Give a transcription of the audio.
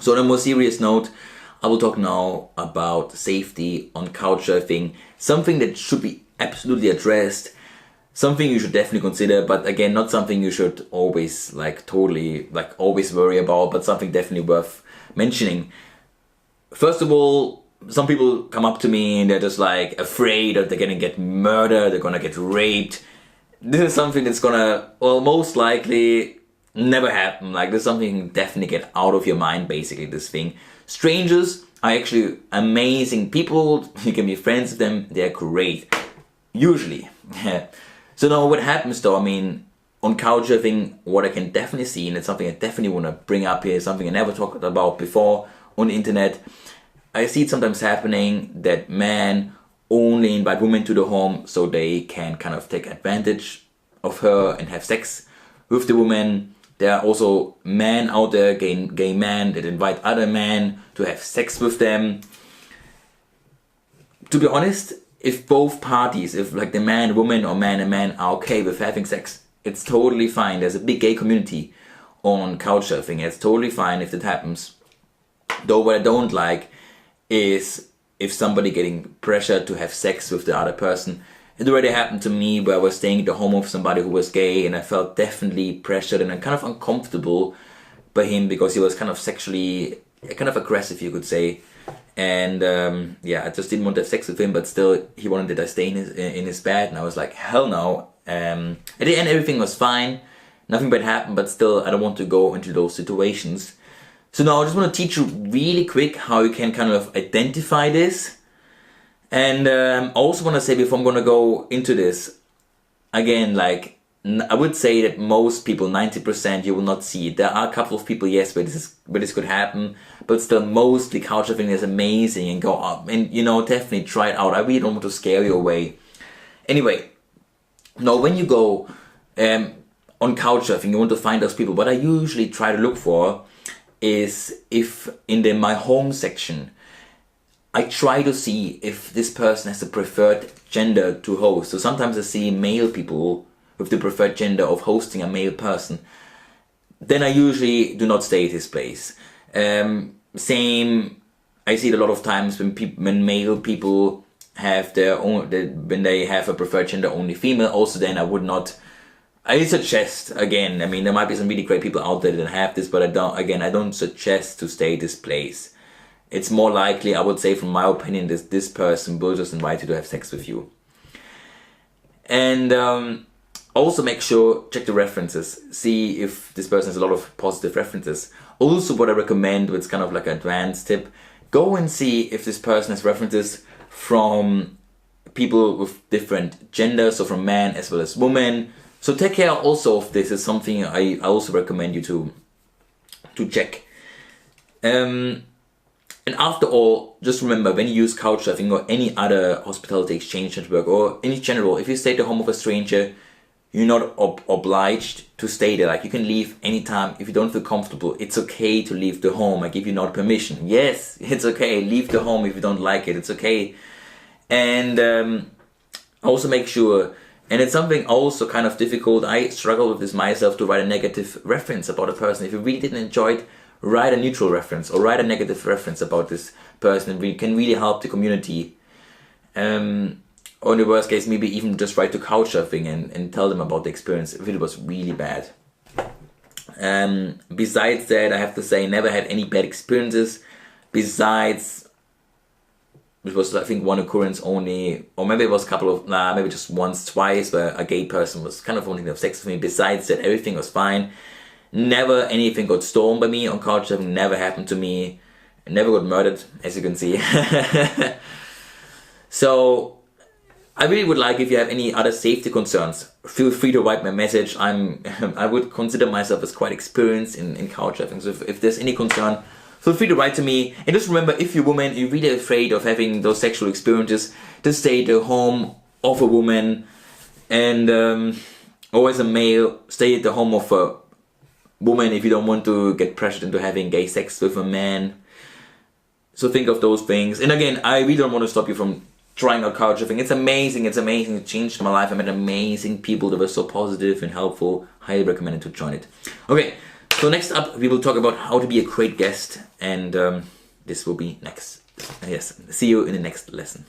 So on a more serious note, I will talk now about safety on couchsurfing, something that should be absolutely addressed, something you should definitely consider, but again, not something you should always always worry about, but something definitely worth mentioning. First of all, some people come up to me and they're just like afraid that they're gonna get murdered, they're gonna get raped. This is something that's gonna, well, most likely never happen. Like, this is something definitely get out of your mind, basically, this thing. Strangers are actually amazing people. You can be friends with them. They're great. Usually. So now what happens though, I mean, on couchsurfing, what I can definitely see, and it's something I definitely want to bring up here, something I never talked about before on the internet. I see it sometimes happening that men only invite women to the home so they can kind of take advantage of her and have sex with the woman. There are also men out there, gay men, that invite other men to have sex with them. To be honest, if both parties, if like the man, woman, or man and man are okay with having sex, it's totally fine. There's a big gay community on couchsurfing. It's totally fine if that happens. Though what I don't like is if somebody getting pressured to have sex with the other person. It already happened to me where I was staying at the home of somebody who was gay, and I felt definitely pressured and kind of uncomfortable by him because he was kind of sexually, kind of aggressive, you could say. And I just didn't want to have sex with him, but still he wanted that I stay in his bed, and I was like, hell no. At the end everything was fine, nothing bad happened, but still I don't want to go into those situations. So now I just want to teach you really quick how you can kind of identify this. And I also want to say, before I'm going to go into this, again, like, I would say that most people, 90%, you will not see it. There are a couple of people, yes, where this could happen, but still mostly couchsurfing is amazing, and go up and, definitely try it out. I really don't want to scare you away. Anyway, now when you go on couchsurfing, you want to find those people. What I usually try to look for is, if in the My Home section, I try to see if this person has a preferred gender to host. So sometimes I see male people with the preferred gender of hosting a male person. Then I usually do not stay at his place. Same, I see it a lot of times when male people have their own, when they have a preferred gender only female. Also, then I suggest, again, I mean, there might be some really great people out there that have this, but I don't suggest to stay at this place. It's more likely, I would say, from my opinion, this person will just invite you to have sex with you. And also make sure, check the references. See if this person has a lot of positive references. Also, what I recommend, it's kind of like an advanced tip, go and see if this person has references from people with different genders, so from men as well as women. So take care also of this. Is something I also recommend you to check. And after all, just remember, when you use Couchsurfing or any other hospitality exchange network, or in general, if you stay at the home of a stranger, you're not obliged to stay there. Like, you can leave anytime if you don't feel comfortable. It's okay to leave the home. I give you not permission. Yes, it's okay. Leave the home if you don't like it. It's okay. And also make sure, and it's something also kind of difficult, I struggle with this myself, to write a negative reference about a person. If you really didn't enjoy it, write a neutral reference or write a negative reference about this person. We can really help the community. Or in the worst case, maybe even just write to Couchsurfing and tell them about the experience if it was really bad. Besides that, I have to say, never had any bad experiences. Besides, it was, I think, one occurrence only, or maybe it was a couple of, maybe just once, twice, where a gay person was kind of wanting to have sex with me. Besides that, everything was fine. Never anything got stolen by me on Couchsurfing. Never happened to me. I never got murdered, as you can see. So I really would like, if you have any other safety concerns, feel free to write me a message. I would consider myself as quite experienced in Couchsurfing. So if there's any concern, feel free to write to me. And just remember, if you're a woman, you're really afraid of having those sexual experiences, just stay at the home of a woman. And or as a male, stay at the home of a woman if you don't want to get pressured into having gay sex with a man. So think of those things. And again, I really don't want to stop you from trying out Couchsurfing. It's amazing. It changed my life. I met amazing people that were so positive and helpful. Highly recommended to join it. Okay, So next up, we will talk about how to be a great guest, and this will be next. Yes, see you in the next lesson.